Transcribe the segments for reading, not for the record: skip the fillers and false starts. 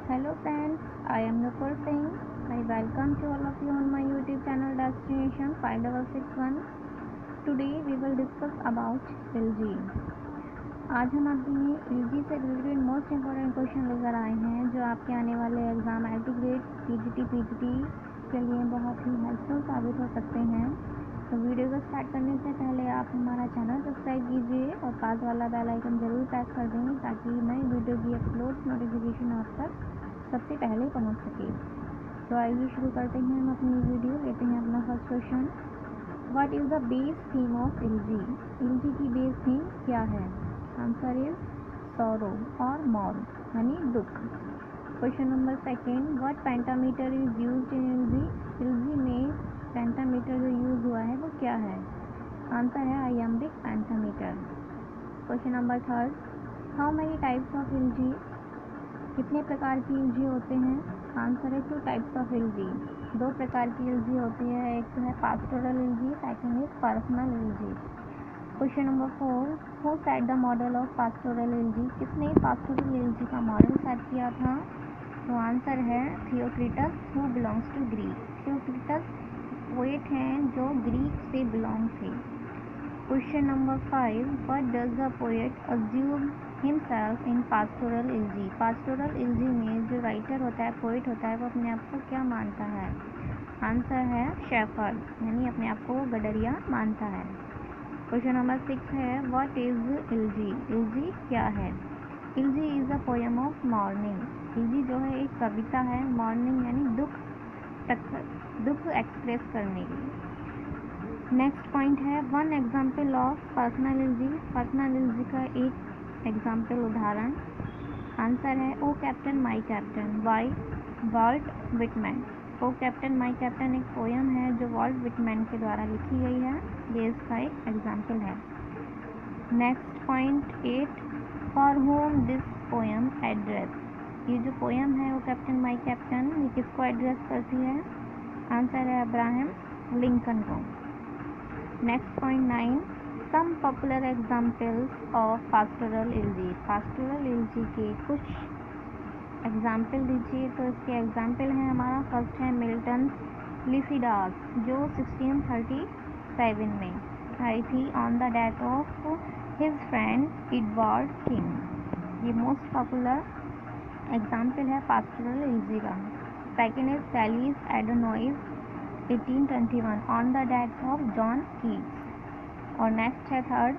Hello friends, I am NUPUR Singh. I welcome to all of you on my YouTube channel Destination 5661. Today we will discuss about LG. आज हम आपके लिए LG से related most important question लेकर आए हैं जो आपके आने वाले एग्ज़ाम LT ग्रेड PGT के लिए बहुत ही हेल्पफुल साबित हो सकते हैं। तो वीडियो को स्टार्ट करने से पहले आप हमारा चैनल सब्सक्राइब कीजिए और पास वाला बेल आइकन ज़रूर प्रेस कर दें ताकि नई वीडियो की अपलोड नोटिफिकेशन आप तक सबसे पहले पहुंच सके। तो आइए शुरू करते हैं हम अपनी वीडियो। लेते हैं अपना first question, what is the base theme of LG? LG की बेस थीम क्या है? आंसर इज सॉरो और मॉल यानी दुख। Question number second, what pentameter is used in LG? LG में पेंटामीटर जो यूज़ हुआ है वो क्या है? आंसर है iambic pentameter. Question number third, how many types of LG? कितने प्रकार की LG होते हैं? आंसर है 2 टाइप्स ऑफ LG। 2 प्रकार की LG होती है, एक तो है pastoral LG, second is personal LG। Question number 4, who set the model of pastoral LG? किसने पास्टोरल LG का मॉडल सेट किया था? तो आंसर है Theocritus who belongs to Greek. Theocritus poet हैं जो ग्रीक से बिलोंग थे। Question number 5, what does the poet assume himself in pastoral LG? Pastoral LG में जो राइटर होता है, पोएट होता है, वो अपने आप को क्या मानता है? आंसर है शेफर्ड यानी अपने आप को गडरिया मानता है। क्वेश्चन नंबर 6 है, व्हाट इज LG? LG क्या है? LG is a poem of morning. LG जो है एक कविता है, मॉर्निंग यानी दुख एक्सप्रेस करने की। नेक्स्ट पॉइंट है, one example of personal LG। Personal LG का एक एग्जाम्पल उदाहरण। आंसर है O captain my captain by Walt Whitman. O captain my captain एक पोयम है जो वॉल्ट विटमैन के द्वारा लिखी गई है, ये इसका एक एग्जाम्पल है। Next point 8, for home this poem address. ये जो पोयम है वो कैप्टन माई कैप्टन ये किसको एड्रेस करती है? आंसर है अब्राहम लिंकन को। Next point 9, some popular examples of pastoral LG। Pastoral LG के कुछ एग्जाम्पल दीजिए। तो इसके एग्जाम्पल हैं, हमारा फर्स्ट है मिल्टन लिसिडास जो 1637 में आई थी on the death of his friend Edward King. ये मोस्ट पॉपुलर एग्जाम्पल है पास्टोरल LG का। Second is Shelley's Adonais 1821 on the death of John Keats. और नेक्स्ट है third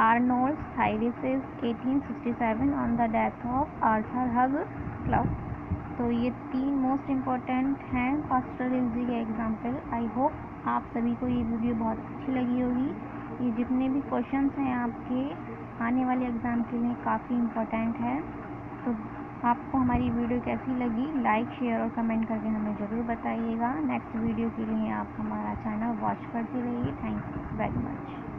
Arnold Thyrsis 1867 on the death of Arthur Hugh Clough. तो ये 3 most important हैं pastoral LG के example. I hope आप सभी को ये वीडियो बहुत अच्छी लगी होगी। ये जितने भी क्वेश्चंस हैं आपके आने वाले एग्ज़ाम के लिए काफ़ी इम्पोर्टेंट है। तो आपको हमारी वीडियो कैसी लगी, लाइक शेयर और कमेंट करके हमें ज़रूर बताइएगा। नेक्स्ट वीडियो के लिए आप हमारा चैनल वॉच करते रहिए। Thank you very much.